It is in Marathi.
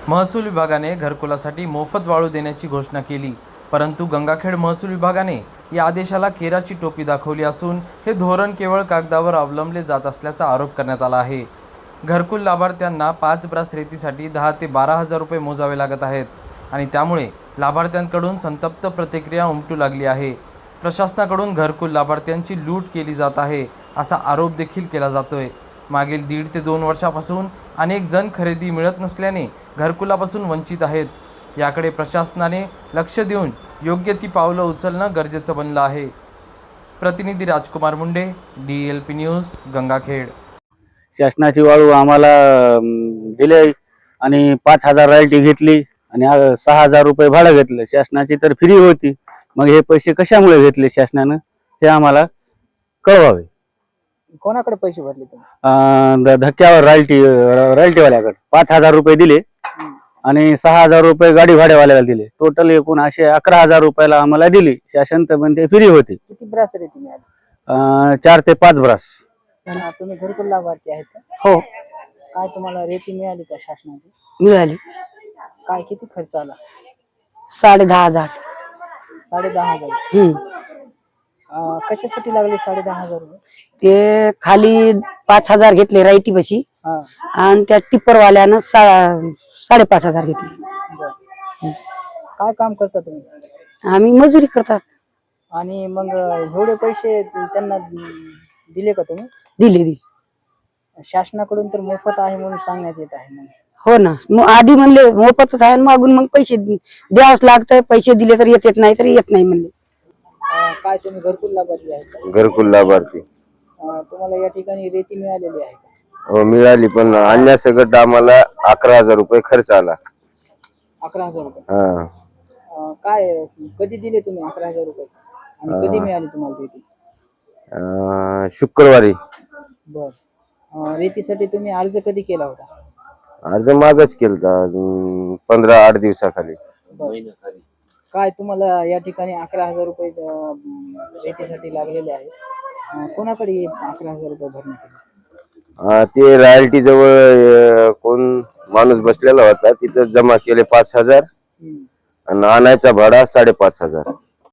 महसूल विभागाने घरकुलासाठी मोफत वाळू देण्याची घोषणा केली, परंतु गंगाखेड महसूल विभागाने या आदेशाला केराची टोपी दाखवली असून हे धोरण केवळ कागदावर अवलंबले जात असल्याचा आरोप करण्यात आला आहे। घरकुल लाभार्थ्यांना 5 ब्रास रेतीसाठी 10 ते 12,000 रुपये मोजावे लागत आहेत आणि त्यामुळे लाभार्थ्यांकडून संतप्त प्रतिक्रिया उमटू लागली आहे। प्रशासनाकडून घरकुल लाभार्थ्यांची लूट केली जात आहे असा आरोप देखील केला जातोय। मागील 1.5 ते 2 वर्षापासून अनेक जण खरेदी मिळत नसल्याने घरकुलापासून वंचित आहेत। याकडे प्रशासनाने लक्ष देऊन योग्य ती पावलं उचलणं गरजेचं बनलं आहे। प्रतिनिधी राजकुमार मुंडे, DLP न्यूज, गंगाखेड। शासनाची वाळू आम्हाला दिले आणि 5,000 रॉयल्टी घेतली आणि 6,000 रुपये भाडं घेतलं। शासनाची तर फ्री होती, मग हे पैसे कशामुळे घेतले शासनानं हे आम्हाला कळवावे। कोणाकडे पैसे भरले तुम्ही? धक्क्यावर रॉयल्टीवाल्याकडे 5,000 रुपये दिले आणि 6,000 रुपये गाडी भाड्यावाल्याला दिले। टोटल एकूण असे 11,000 रुपयाला आम्हाला दिली। शासन तर म्हणते फ्री होती। किती ब्रास रेती मिळाली? 4 ते 5 ब्रास। तुम्ही घरकुल लाभार्थी आहेत का? हो, काय तुम्हाला रेती मिळाली का शासनाची? मिळाली। काय किती खर्च आला? 10,500। 10,500। कशासाठी लागले 10,500 रुपये? ते खाली 5,000 घेतले राईटी पशी हा, आणि त्या टिप्परवाल्यानं 5,500 घेतले। बरं। काय काम करता तुम्ही? आम्ही मजुरी करतात। आणि मग एवढे पैसे त्यांना दिले का तुम्ही? दिले। शासनाकडून तर मोफत आहे म्हणून सांगण्यात येत आहे। मग हो ना, मग आधी म्हणले मोफतच आहे, मागून मग पैसे द्यावंच लागतंय। पैसे दिले तर येत नाही, तर येत नाही म्हणले। काय तुम्ही घरकुल लाभार्थी आहे का? घरकुल लाभार्थी। तुम्हाला या ठिकाणी रेती मिळालेली आहे का? हो, मिळाली, पण आणण्यासकट आम्हाला 11,000 रुपये खर्च आला। 11,000 रुपये? हा। काय कधी दिले तुम्ही 11,000 रुपये आणि कधी मिळाली तुम्हाला रेती? शुक्रवारी। बर। रेतीसाठी तुम्ही अर्ज कधी केला होता? अर्ज मागच केलता 15-8 दिवसाखाली। काय तुम्हाला या ठिकाणी 11,000 रुपये रेतीसाठी लागलेले आहे? कोणाकडे 11,000 रुपये भरण्यात? ते रॉयल्टी जवळ कोण माणूस बसलेला होता, तिथं जमा केले 5,000 आणि आणायचा भाडा 5,500।